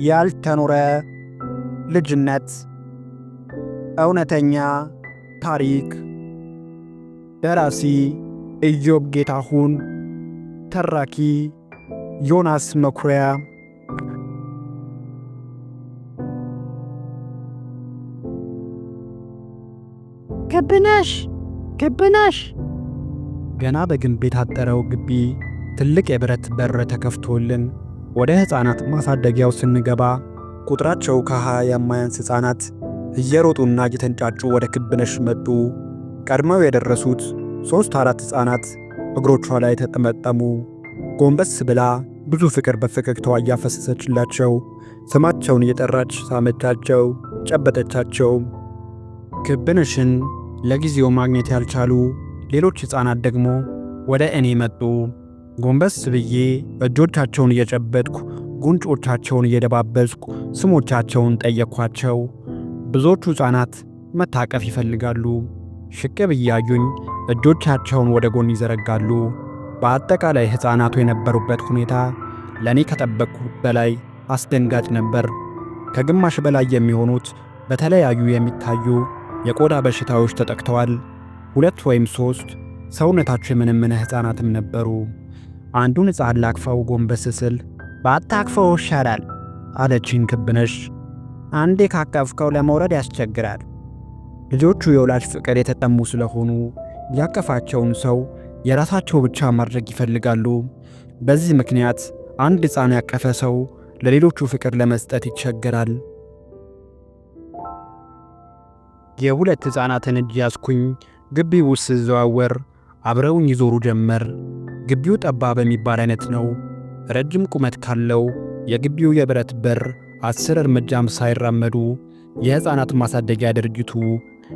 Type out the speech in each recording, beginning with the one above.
ያልተኖረ ልጅነት እውነተኛ ታሪክ። ደራሲ ኢዮብ ጌታሁን፣ ተራኪ ዮናስ መኩሪያ። ክብነሽ! ገና በግንብ የታጠረው ግቢ ትልቅ የብረት በር ተከፍቶልን ወደ ሕፃናት ማሳደጊያው ስንገባ ቁጥራቸው ከ20 የማያንስ ሕፃናት እየሮጡና እየተንጫጩ ወደ ክብነሽ መጡ። ቀድመው የደረሱት 3-4 ሕፃናት እግሮቿ ላይ ተጠመጠሙ። ጎንበስ ብላ ብዙ ፍቅር በፈገግታዋ እያፈሰሰችላቸው ስማቸውን እየጠራች ሳመቻቸው፣ ጨበጠቻቸው። ክብነሽን ለጊዜው ማግኘት ያልቻሉ ሌሎች ሕፃናት ደግሞ ወደ እኔ መጡ። ጎንበስ ብዬ እጆቻቸውን እየጨበጥኩ ጉንጮቻቸውን እየደባበስኩ ስሞቻቸውን ጠየቅኳቸው። ብዙዎቹ ሕፃናት መታቀፍ ይፈልጋሉ። ሽቅብ እያዩኝ እጆቻቸውን ወደ ጎን ይዘረጋሉ። በአጠቃላይ ሕፃናቱ የነበሩበት ሁኔታ ለእኔ ከጠበቅኩት በላይ አስደንጋጭ ነበር። ከግማሽ በላይ የሚሆኑት በተለያዩ የሚታዩ የቆዳ በሽታዎች ተጠቅተዋል። 2 ወይም 3 ሰውነታቸው የመነመነ ሕፃናትም ነበሩ። አንዱን ሕፃን ላቅፈው ጎንበስ ስል ባታቅፈው ይሻላል አለችኝ ክብነሽ። አንዴ ካቀፍከው ለመውረድ ያስቸግራል። ልጆቹ የወላጅ ፍቅር የተጠሙ ስለሆኑ ያቀፋቸውን ሰው የራሳቸው ብቻ ማድረግ ይፈልጋሉ። በዚህ ምክንያት አንድ ሕፃን ያቀፈ ሰው ለሌሎቹ ፍቅር ለመስጠት ይቸገራል። የ2 ሕፃናትን እጅ ያዝኩኝ። ግቢው ውስጥ ስዘዋወር አብረውኝ ይዞሩ ጀመር። ግቢው ጠባብ የሚባል አይነት ነው። ረጅም ቁመት ካለው የግቢው የብረት በር 10 እርምጃም ሳይራመዱ የሕፃናት ማሳደጊያ ድርጅቱ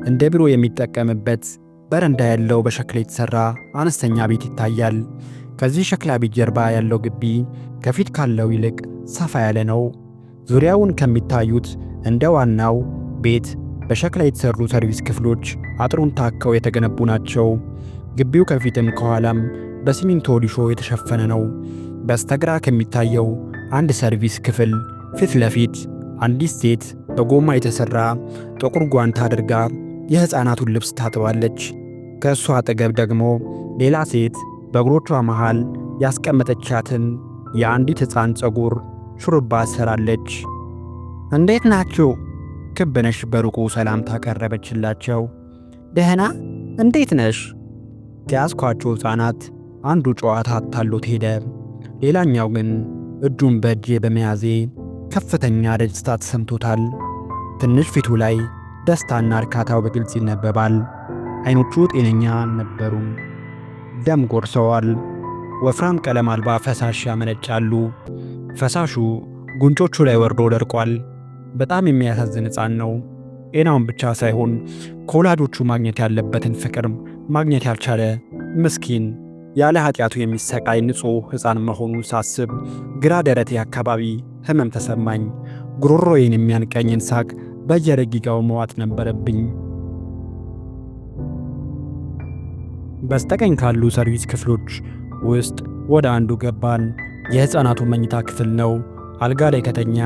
እንደ ቢሮ የሚጠቀምበት በረንዳ ያለው በሸክላ የተሠራ አነስተኛ ቤት ይታያል። ከዚህ ሸክላ ቤት ጀርባ ያለው ግቢ ከፊት ካለው ይልቅ ሰፋ ያለ ነው። ዙሪያውን ከሚታዩት እንደ ዋናው ቤት በሸክላ የተሠሩ ሰርቪስ ክፍሎች አጥሩን ታከው የተገነቡ ናቸው። ግቢው ከፊትም ከኋላም በሲሚንቶ ሊሾ የተሸፈነ ነው። በስተግራ ከሚታየው አንድ ሰርቪስ ክፍል ፊት ለፊት አንዲት ሴት በጎማ የተሠራ ጥቁር ጓንት አድርጋ የሕፃናቱን ልብስ ታጥባለች። ከእሷ አጠገብ ደግሞ ሌላ ሴት በእግሮቿ መሃል ያስቀመጠቻትን የአንዲት ሕፃን ፀጉር ሹሩባ ትሠራለች። እንዴት ናችሁ? ክብነሽ በሩቁ ሰላምታ ቀረበችላቸው። ደህና፣ እንዴት ነሽ? ከያዝኳቸው ሕፃናት አንዱ ጨዋታ አታሎት ሄደ። ሌላኛው ግን እጁን በእጄ በመያዜ ከፍተኛ ደስታ ተሰምቶታል። ትንሽ ፊቱ ላይ ደስታና እርካታው በግልጽ ይነበባል። አይኖቹ ጤነኛ ነበሩም፣ ደም ጎርሰዋል። ወፍራም ቀለም አልባ ፈሳሽ ያመነጫሉ። ፈሳሹ ጉንጮቹ ላይ ወርዶ ደርቋል። በጣም የሚያሳዝን ሕፃን ነው። ጤናውን ብቻ ሳይሆን ከወላጆቹ ማግኘት ያለበትን ፍቅር ማግኘት ያልቻለ ምስኪን፣ ያለ ኃጢአቱ የሚሰቃይ ንጹሕ ሕፃን መሆኑን ሳስብ ግራ ደረቴ አካባቢ ሕመም ተሰማኝ። ጉሮሮዬን የሚያንቀኝን ሳቅ በየደቂቃው መዋጥ ነበረብኝ። በስተቀኝ ካሉ ሰርቪስ ክፍሎች ውስጥ ወደ አንዱ ገባን። የሕፃናቱ መኝታ ክፍል ነው። አልጋ ላይ ከተኛ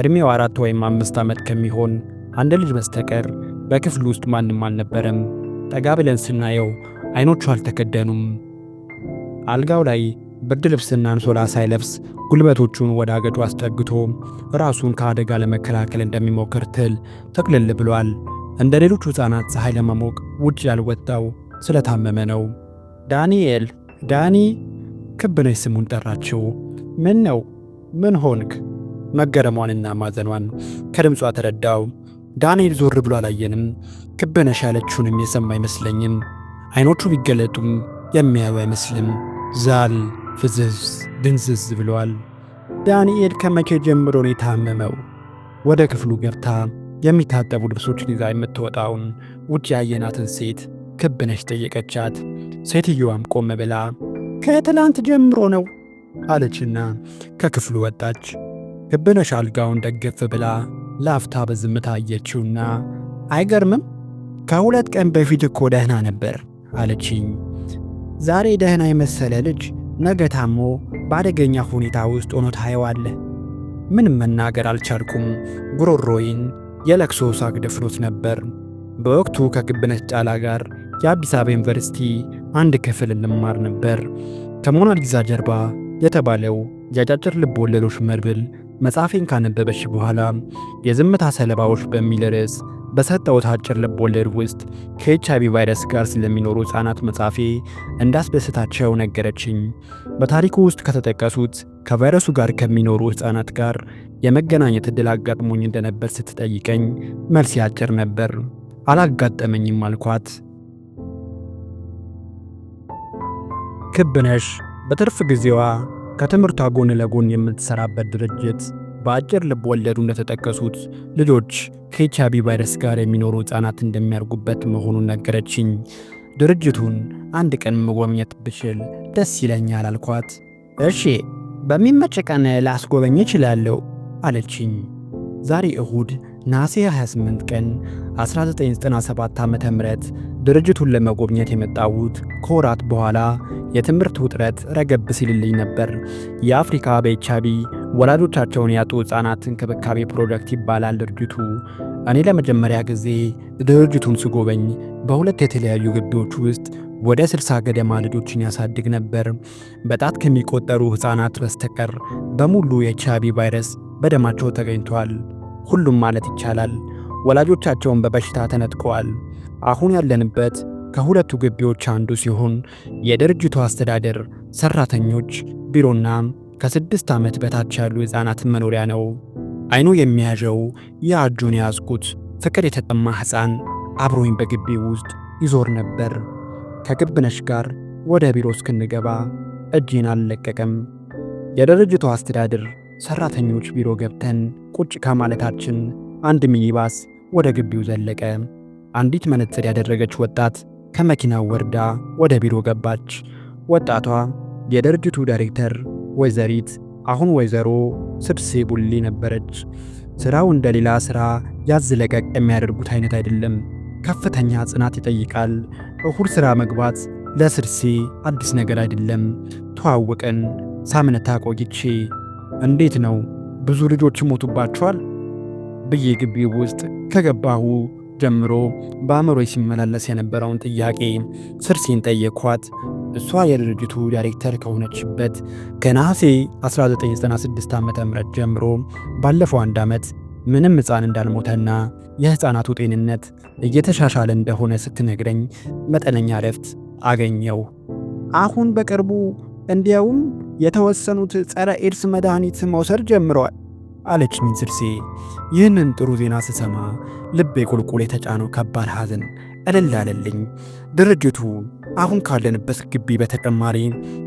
ዕድሜው 4 ወይም 5 ዓመት ከሚሆን አንድ ልጅ በስተቀር በክፍሉ ውስጥ ማንም አልነበረም። ጠጋ ብለን ስናየው አይኖቹ አልተከደኑም። አልጋው ላይ ብርድ ልብስና አንሶላ ሳይለብስ ጉልበቶቹን ወደ አገጩ አስጠግቶ ራሱን ከአደጋ ለመከላከል እንደሚሞክር ትል ተቅልል ብሏል። እንደ ሌሎቹ ሕፃናት ፀሐይ ለመሞቅ ውጭ ያልወጣው ስለታመመ ነው። ዳኒ! ክብነሽ ስሙን ጠራችው። ምን ነው? ምን ሆንክ? መገረሟንና ማዘኗን ከድምጿ ተረዳው። ዳንኤል ዞር ብሎ አላየንም። ክብነሽ ያለችውንም የሰማ አይመስለኝም። አይኖቹ ቢገለጡም የሚያዩ አይመስልም። ዛል፣ ፍዝዝ፣ ድንዝዝ ብለዋል። ዳንኤል ከመቼ ጀምሮ ነው የታመመው? ወደ ክፍሉ ገብታ የሚታጠቡ ልብሶችን ይዛ የምትወጣውን ውጭ ያየናትን ሴት ክብነሽ ጠየቀቻት። ሴትዮዋም ቆም ብላ ከትላንት ጀምሮ ነው አለችና ከክፍሉ ወጣች። ክብነሽ አልጋውን ደገፍ ብላ ላፍታ በዝምታ አየችውና አይገርምም? ከ2 ቀን በፊት እኮ ደህና ነበር አለችኝ። ዛሬ ደህና የመሰለ ልጅ ነገ ታሞ በአደገኛ ሁኔታ ውስጥ ሆኖ ታየዋለህ። ምንም መናገር አልቻልኩም። ጉሮሮዬን የለቅሶ ሳቅ ደፍኖት ነበር። በወቅቱ ከክብነሽ ጫላ ጋር የአዲስ አበባ ዩኒቨርሲቲ አንድ ክፍል እንማር ነበር። ከሞናሊዛ ጀርባ የተባለው የአጫጭር ልብ ወለዶች መድብል መጽሐፌን ካነበበች በኋላ የዝምታ ሰለባዎች በሚል ርዕስ በሰጠሁት አጭር ልብ ወለድ ውስጥ ከኤችአይቪ ቫይረስ ጋር ስለሚኖሩ ሕፃናት መጻፌ እንዳስደስታቸው ነገረችኝ። በታሪኩ ውስጥ ከተጠቀሱት ከቫይረሱ ጋር ከሚኖሩ ሕፃናት ጋር የመገናኘት ዕድል አጋጥሞኝ እንደነበር ስትጠይቀኝ መልስ አጭር ነበር። አላጋጠመኝም አልኳት። ክብነሽ በትርፍ ጊዜዋ ከትምህርቷ ጎን ለጎን የምትሰራበት ድርጅት በአጭር ልብ ወለዱ እንደተጠቀሱት ልጆች ከኤችአይቪ ቫይረስ ጋር የሚኖሩ ሕፃናት እንደሚያርጉበት መሆኑን ነገረችኝ። ድርጅቱን አንድ ቀን መጎብኘት ብችል ደስ ይለኛል አልኳት። እሺ፣ በሚመች ቀን ላስጎበኝ እችላለሁ አለችኝ። ዛሬ እሁድ ነሐሴ 28 ቀን 1997 ዓ.ም ድርጅቱን ለመጎብኘት የመጣሁት ከወራት በኋላ የትምህርት ውጥረት ረገብ ሲልልኝ ነበር። የአፍሪካ በኤችአይቪ ወላጆቻቸውን ያጡ ሕፃናት እንክብካቤ ፕሮጀክት ይባላል ድርጅቱ። እኔ ለመጀመሪያ ጊዜ ድርጅቱን ስጎበኝ በሁለት የተለያዩ ግቢዎች ውስጥ ወደ 60 ገደማ ልጆችን ያሳድግ ነበር። በጣት ከሚቆጠሩ ሕፃናት በስተቀር በሙሉ የኤችአይቪ ቫይረስ በደማቸው ተገኝቷል። ሁሉም ማለት ይቻላል ወላጆቻቸውን በበሽታ ተነጥቀዋል። አሁን ያለንበት ከሁለቱ ግቢዎች አንዱ ሲሆን የድርጅቱ አስተዳደር ሰራተኞች ቢሮና ከ6 ዓመት በታች ያሉ ሕፃናት መኖሪያ ነው። አይኑ የሚያዠው የእጁን ያዝኩት ፍቅር የተጠማ ሕፃን አብሮኝ በግቢው ውስጥ ይዞር ነበር። ከክብነሽ ጋር ወደ ቢሮ እስክንገባ እጄን አልለቀቀም። የድርጅቱ አስተዳደር ሰራተኞች ቢሮ ገብተን ቁጭ ከማለታችን አንድ ሚኒባስ ወደ ግቢው ዘለቀ። አንዲት መነጽር ያደረገች ወጣት ከመኪናው ወርዳ ወደ ቢሮ ገባች። ወጣቷ የድርጅቱ ዳይሬክተር ወይዘሪት አሁን ወይዘሮ ስብሴ ቡሊ ነበረች። ስራው እንደሌላ ስራ ያዝለቀቅ የሚያደርጉት አይነት አይደለም። ከፍተኛ ጽናት ይጠይቃል። እሁድ ስራ መግባት ለስርሴ አዲስ ነገር አይደለም። ተዋወቀን። ሳምንት ቆይቼ እንዴት ነው ብዙ ልጆች ሞቱባቸዋል ብዬ ግቢው ውስጥ ከገባሁ ጀምሮ በአእምሮዬ ሲመላለስ የነበረውን ጥያቄ ስርሴን ጠየኳት። እሷ የድርጅቱ ዳይሬክተር ከሆነችበት ከነሐሴ 1996 ዓ.ም ጀምሮ ባለፈው አንድ ዓመት ምንም ሕፃን እንዳልሞተና የሕፃናቱ ጤንነት እየተሻሻለ እንደሆነ ስትነግረኝ መጠነኛ ረፍት አገኘው። አሁን በቅርቡ እንዲያውም የተወሰኑት ጸረ ኤድስ መድኃኒት መውሰድ ጀምረዋል አለችኝ ስርሴ። ይህንን ጥሩ ዜና ስሰማ ልቤ ቁልቁል የተጫነው ከባድ ሐዘን እልል አለልኝ። ድርጅቱ አሁን ካለንበት ግቢ በተጨማሪ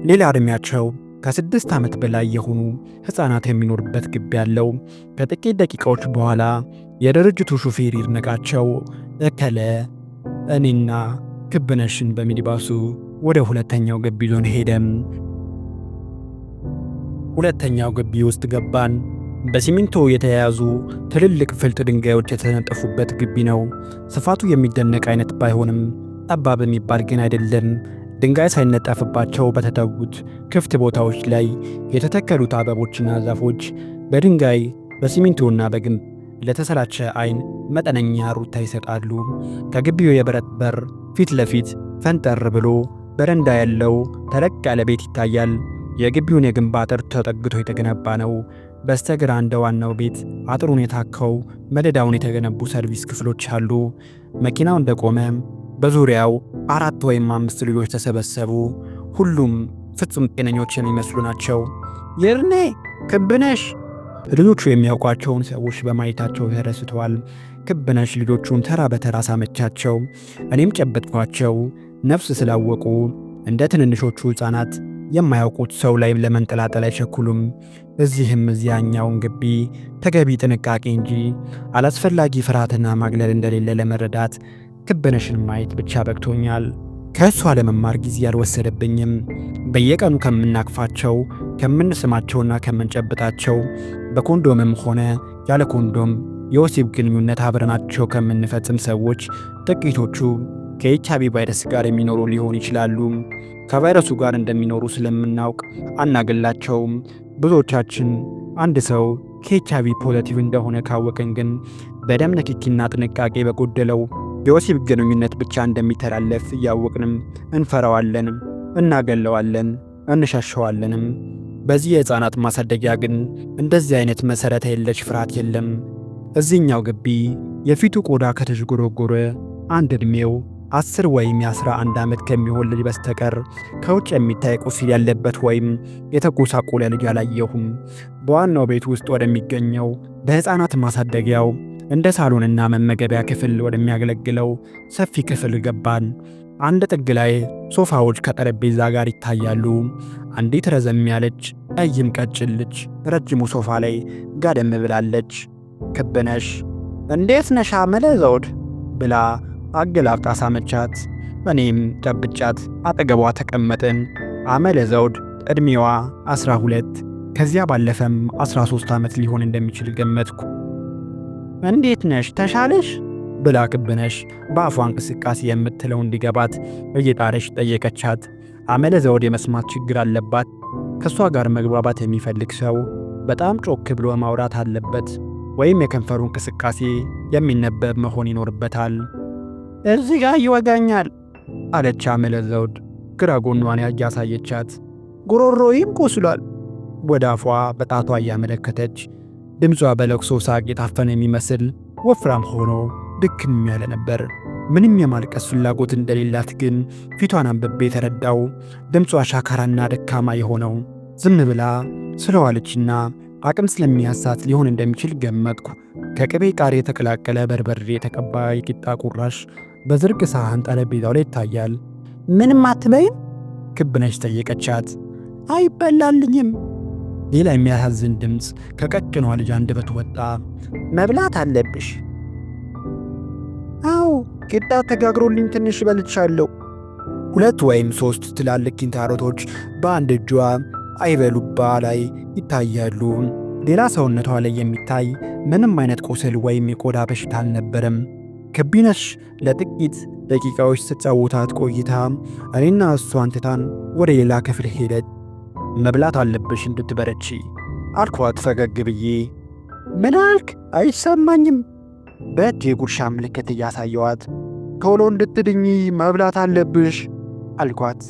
ሌላ ዕድሜያቸው ከ6 ዓመት በላይ የሆኑ ሕፃናት የሚኖርበት ግቢ ያለው። ከጥቂት ደቂቃዎች በኋላ የድርጅቱ ሹፌር ይድነቃቸው እከለ እኔና ክብነሽን በሚኒባሱ ወደ ሁለተኛው ግቢ ዞን ሄደም። ሁለተኛው ግቢ ውስጥ ገባን። በሲሚንቶ የተያያዙ ትልልቅ ፍልጥ ድንጋዮች የተነጠፉበት ግቢ ነው። ስፋቱ የሚደነቅ አይነት ባይሆንም ጠባብ የሚባል ግን አይደለም። ድንጋይ ሳይነጠፍባቸው በተተዉት ክፍት ቦታዎች ላይ የተተከሉት አበቦችና ዛፎች በድንጋይ በሲሚንቶና በግንብ ለተሰላቸ አይን መጠነኛ ሩታ ይሰጣሉ። ከግቢው የብረት በር ፊት ለፊት ፈንጠር ብሎ በረንዳ ያለው ተለቅ ያለ ቤት ይታያል። የግቢውን የግንብ አጥር ተጠግቶ የተገነባ ነው። በስተግራ እንደ ዋናው ቤት አጥሩን የታከው መደዳውን የተገነቡ ሰርቪስ ክፍሎች አሉ። መኪናው እንደቆመ በዙሪያው 4 ወይም 5 ልጆች ተሰበሰቡ። ሁሉም ፍጹም ጤነኞች የሚመስሉ ናቸው። ይርኔ፣ ክብነሽ። ልጆቹ የሚያውቋቸውን ሰዎች በማየታቸው ተደስተዋል። ክብነሽ ልጆቹን ተራ በተራ ሳመቻቸው። እኔም ጨበጥኳቸው። ነፍስ ስላወቁ እንደ ትንንሾቹ ሕፃናት የማያውቁት ሰው ላይ ለመንጠላጠል አይቸኩሉም። እዚህም እዚያኛውን ግቢ ተገቢ ጥንቃቄ እንጂ አላስፈላጊ ፍርሃትና ማግለል እንደሌለ ለመረዳት ክብነሽን ማየት ብቻ በቅቶኛል። ከእሷ ለመማር ጊዜ አልወሰደብኝም። በየቀኑ ከምናቅፋቸው፣ ከምንስማቸውና ከምንጨብጣቸው በኮንዶምም ሆነ ያለ ኮንዶም የወሲብ ግንኙነት አብረናቸው ከምንፈጽም ሰዎች ጥቂቶቹ ከኤችአይቪ ቫይረስ ጋር የሚኖሩ ሊሆን ይችላሉ። ከቫይረሱ ጋር እንደሚኖሩ ስለምናውቅ አናገላቸውም። ብዙዎቻችን አንድ ሰው ከኤችአይቪ ፖዘቲቭ እንደሆነ ካወቅን ግን በደም ንክኪና ጥንቃቄ በጎደለው የወሲብ ግንኙነት ብቻ እንደሚተላለፍ እያወቅንም እንፈራዋለን፣ እናገለዋለን፣ እንሸሸዋለንም። በዚህ የሕፃናት ማሳደጊያ ግን እንደዚህ አይነት መሠረተ የለሽ ፍርሃት የለም። እዚህኛው ግቢ የፊቱ ቆዳ ከተዥጎረጎረ አንድ ዕድሜው 10 ወይም የ11 ዓመት ከሚሆን ልጅ በስተቀር ከውጭ የሚታይ ቁስል ያለበት ወይም የተጎሳቆለ ልጅ አላየሁም። በዋናው ቤት ውስጥ ወደሚገኘው በሕፃናት ማሳደጊያው እንደ ሳሎንና መመገቢያ ክፍል ወደሚያገለግለው ሰፊ ክፍል ገባን። አንድ ጥግ ላይ ሶፋዎች ከጠረጴዛ ጋር ይታያሉ። አንዲት ረዘም ያለች ቀይም ቀጭን ልጅ ረጅሙ ሶፋ ላይ ጋደም ብላለች። ክብነሽ እንዴት ነሽ አመለ ዘውድ ብላ አገላብጣ ሳመቻት። እኔም ጨብጫት አጠገቧ ተቀመጥን። አመለ ዘውድ ዕድሜዋ 12 ከዚያ ባለፈም 13 ዓመት ሊሆን እንደሚችል ገመትኩ። እንዴት ነሽ ተሻለሽ? ብላ ክብነሽ በአፏ እንቅስቃሴ የምትለው እንዲገባት እየጣረች ጠየቀቻት። አመለ ዘውድ የመስማት ችግር አለባት። ከእሷ ጋር መግባባት የሚፈልግ ሰው በጣም ጮክ ብሎ ማውራት አለበት፣ ወይም የከንፈሩ እንቅስቃሴ የሚነበብ መሆን ይኖርበታል። እዚህ ጋር ይወጋኛል አለች አመለ ዘውድ ግራ ጎኗን ያሳየቻት። ጉሮሮዬም ቆስሏል ወደ አፏ በጣቷ እያመለከተች። ድምጿ በለቅሶ ሳቅ የታፈነ የሚመስል ወፍራም ሆኖ ድክም ያለ ነበር። ምንም የማልቀስ ፍላጎት እንደሌላት ግን ፊቷን አንብቤ ተረዳው። ድምጿ ሻካራና ደካማ የሆነው ዝም ብላ ስለዋለችና አቅም ስለሚያሳት ሊሆን እንደሚችል ገመትኩ። ከቅቤ ቃሪ የተቀላቀለ በርበሬ የተቀባ የቂጣ ቁራሽ በዝርግ ሳህን ጠረጴዛው ላይ ይታያል። ምንም አትበይም? ክብነሽ ጠየቀቻት። አይበላልኝም። ሌላ የሚያሳዝን ድምፅ ከቀጭኗ ልጅ አንደበት ወጣ። መብላት አለብሽ። አዎ ቂጣ ተጋግሮልኝ ትንሽ በልቻለሁ። 2 ወይም 3 ትላልቅ ኪንታሮቶች በአንድ እጇ አይበሉባ ላይ ይታያሉ። ሌላ ሰውነቷ ላይ የሚታይ ምንም አይነት ቁስል ወይም የቆዳ በሽታ አልነበረም። ክብነሽ ለጥቂት ደቂቃዎች ስትጫወታት ቆይታ እኔና እሷን ትታን ወደ ሌላ ክፍል ሄደች። መብላት አለብሽ እንድትበረቺ አልኳት ፈገግ ብዬ። ምን አልክ? አይሰማኝም። በእጅ የጉርሻ ምልክት እያሳየዋት ቶሎ እንድትድኚ መብላት አለብሽ አልኳት።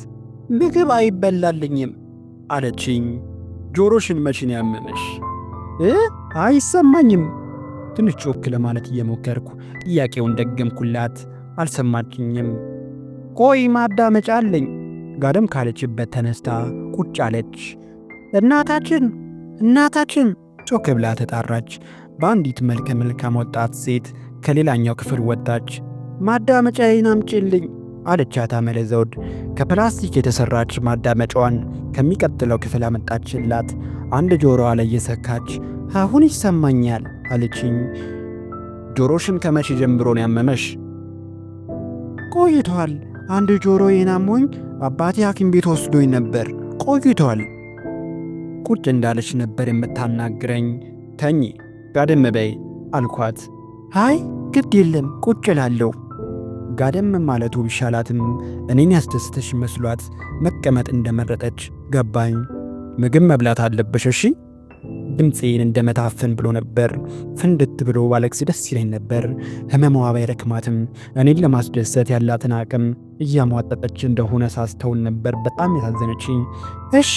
ምግብ አይበላልኝም አለችኝ። ጆሮሽን መቼን ያመመሽ? አይሰማኝም። ትንሽ ጮክ ለማለት እየሞከርኩ ጥያቄውን ደገምኩላት። አልሰማችኝም። ቆይ ማዳመጫ አለኝ። ጋደም ካለችበት ተነስታ ቁጭ አለች። እናታችን ጮክ ብላ ተጣራች። በአንዲት መልከ መልካም ወጣት ሴት ከሌላኛው ክፍል ወጣች። ማዳመጫዬን አምጪልኝ አለቻት አመለ ዘውድ። ከፕላስቲክ የተሰራች ማዳመጫዋን ከሚቀጥለው ክፍል አመጣችላት። አንድ ጆሮዋ ላይ የሰካች አሁን ይሰማኛል አለችኝ። ጆሮሽን ከመቼ ጀምሮ ነው ያመመሽ? ቆይቷል። አንድ ጆሮዬን አሞኝ አባቴ ሐኪም ቤት ወስዶኝ ነበር። ቆይቷል። ቁጭ እንዳለች ነበር የምታናግረኝ። ተኚ ጋደም በይ አልኳት። አይ ግድ የለም ቁጭ እላለሁ። ጋደም ማለቱ ቢሻላትም እኔን ያስደስተሽ መስሏት መቀመጥ እንደመረጠች ገባኝ። ምግብ መብላት አለብሽ እሺ? ድምፄን እንደመታፈን ብሎ ነበር። ፍንድት ብሎ ባለቅስ ደስ ይለኝ ነበር። ህመሟ ባይረክማትም እኔን ለማስደሰት ያላትን አቅም እያሟጠጠች እንደሆነ ሳስተውል ነበር በጣም ያሳዘነችኝ። እሺ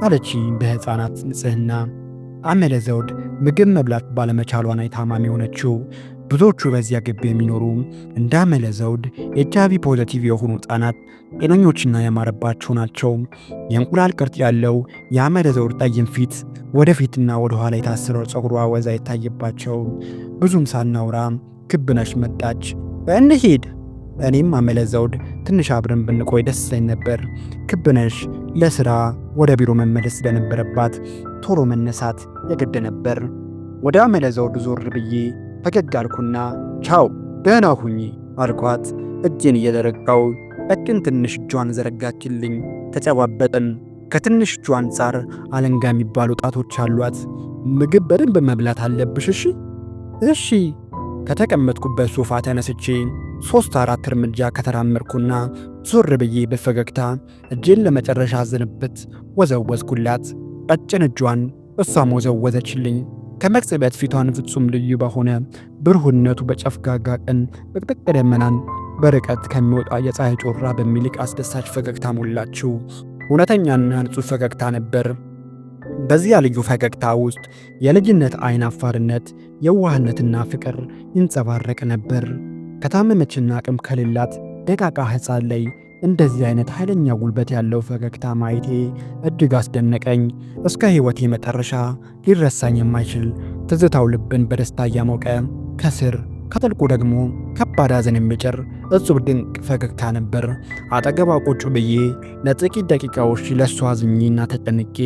አለችኝ በሕፃናት ንጽሕና። አመለ ዘውድ ምግብ መብላት ባለመቻሏን ታማሚ ሆነችው። ብዙዎቹ በዚያ ግቢ የሚኖሩ እንደ አመለ ዘውድ ኤችአይቪ ፖዘቲቭ የሆኑ ሕፃናት ጤነኞችና ያማረባቸው ናቸው። የእንቁላል ቅርጽ ያለው የአመለ ዘውድ ጠይም ፊት ወደፊትና ወደ ኋላ የታሰረው ፀጉሯ ወዛ የታየባቸው። ብዙም ሳናውራ ክብነሽ መጣች። እንሂድ። እኔም አመለ ዘውድ ትንሽ አብረን ብንቆይ ደስ ይለኝ ነበር። ክብነሽ ለሥራ ወደ ቢሮ መመለስ ስለነበረባት ቶሎ መነሳት የግድ ነበር። ወደ አመለ ዘውድ ዞር ብዬ ፈገግ አልኩና ቻው ደህና ሁኚ አልኳት። እጄን እየዘረጋው ቀጭን ትንሽ እጇን ዘረጋችልኝ። ተጨባበጥን። ከትንሽ እጇ አንጻር አለንጋ የሚባሉ ጣቶች አሏት። ምግብ በደንብ መብላት አለብሽ እሺ? እሺ። ከተቀመጥኩበት ሶፋ ተነስቼ 3-4 እርምጃ ከተራመድኩና ዞር ብዬ በፈገግታ እጄን ለመጨረሻ ዝንብት ወዘወዝኩላት። ቀጭን እጇን እሷም ወዘወዘችልኝ። ከመቅጽበት ፊቷን ፍጹም ልዩ በሆነ ብሩህነቱ በጨፍጋጋ ቀን ጥቅጥቅ ደመናን በርቀት ከሚወጣ የፀሐይ ጮራ በሚልቅ አስደሳች ፈገግታ ሞላችው። እውነተኛና ንጹሕ ፈገግታ ነበር። በዚያ ልዩ ፈገግታ ውስጥ የልጅነት አይን አፋርነት፣ የዋህነትና ፍቅር ይንጸባረቅ ነበር። ከታመመችና አቅም ከሌላት ደቃቃ ሕፃን ላይ እንደዚህ አይነት ኃይለኛ ጉልበት ያለው ፈገግታ ማየቴ እጅግ አስደነቀኝ። እስከ ሕይወቴ መጨረሻ ሊረሳኝ የማይችል ትዝታው ልብን በደስታ እያሞቀ ከስር ከጥልቁ ደግሞ ከባድ ሐዘን የሚጭር እጹብ ድንቅ ፈገግታ ነበር። አጠገቧ ቁጭ ብዬ ለጥቂት ደቂቃዎች ለእሷ አዝኜና ተጨንቄ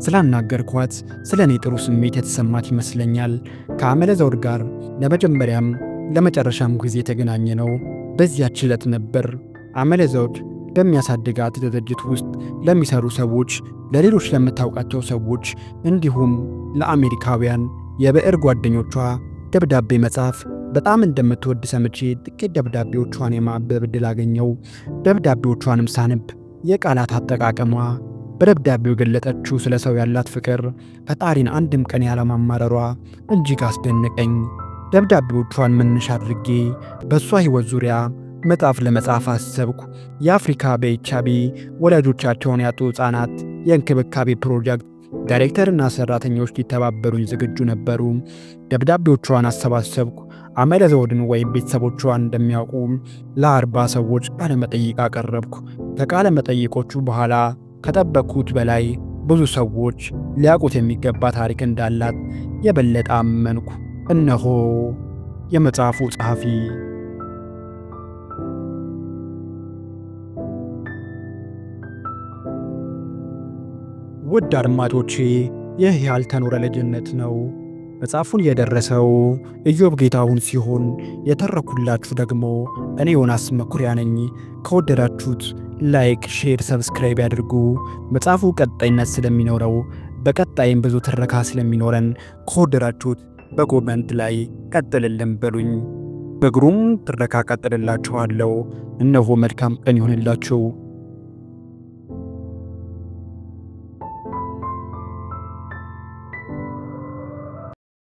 ስላናገርኳት ስለ እኔ ጥሩ ስሜት የተሰማት ይመስለኛል። ከአመለ ዘውድ ጋር ለመጀመሪያም ለመጨረሻም ጊዜ የተገናኘ ነው በዚያች ዕለት ነበር። አመለ ዘውድ በሚያሳድጋት ድርጅት ውስጥ ለሚሰሩ ሰዎች፣ ለሌሎች ለምታውቃቸው ሰዎች እንዲሁም ለአሜሪካውያን የብዕር ጓደኞቿ ደብዳቤ መጻፍ በጣም እንደምትወድ ሰምቼ ጥቂት ደብዳቤዎቿን የማንበብ ዕድል አገኘው። ደብዳቤዎቿንም ሳነብ የቃላት አጠቃቀሟ፣ በደብዳቤው የገለጠችው ስለ ሰው ያላት ፍቅር፣ ፈጣሪን አንድም ቀን ያለማማረሯ እጅግ አስደነቀኝ። ደብዳቤዎቿን መነሻ አድርጌ በእሷ ሕይወት ዙሪያ መጽሐፍ ለመጻፍ አሰብኩ። የአፍሪካ በኤችአይቪ ወላጆቻቸውን ያጡ ሕፃናት የእንክብካቤ ፕሮጀክት ዳይሬክተርና ሰራተኞች ሊተባበሩኝ ዝግጁ ነበሩ። ደብዳቤዎቿን አሰባሰብኩ። አመለ ዘውድን ወይም ቤተሰቦቿን እንደሚያውቁ ለ40 ሰዎች ቃለ መጠይቅ አቀረብኩ። ከቃለ መጠይቆቹ በኋላ ከጠበቅኩት በላይ ብዙ ሰዎች ሊያውቁት የሚገባ ታሪክ እንዳላት የበለጠ አመንኩ። እነሆ የመጽሐፉ ጸሐፊ። ውድ አድማጮቼ፣ ይህ ያልተኖረ ልጅነት ነው። መጽሐፉን የደረሰው ኢዮብ ጌታሁን ሲሆን የተረኩላችሁ ደግሞ እኔ ዮናስ መኩሪያ ነኝ። ከወደዳችሁት ላይክ፣ ሼር፣ ሰብስክራይብ ያድርጉ። መጽሐፉ ቀጣይነት ስለሚኖረው በቀጣይም ብዙ ትረካ ስለሚኖረን ከወደዳችሁት በኮመንት ላይ ቀጥልልን በሉኝ። በግሩም ትረካ ቀጥልላችኋለሁ። እነሆ መልካም ቀን ይሆንላችሁ።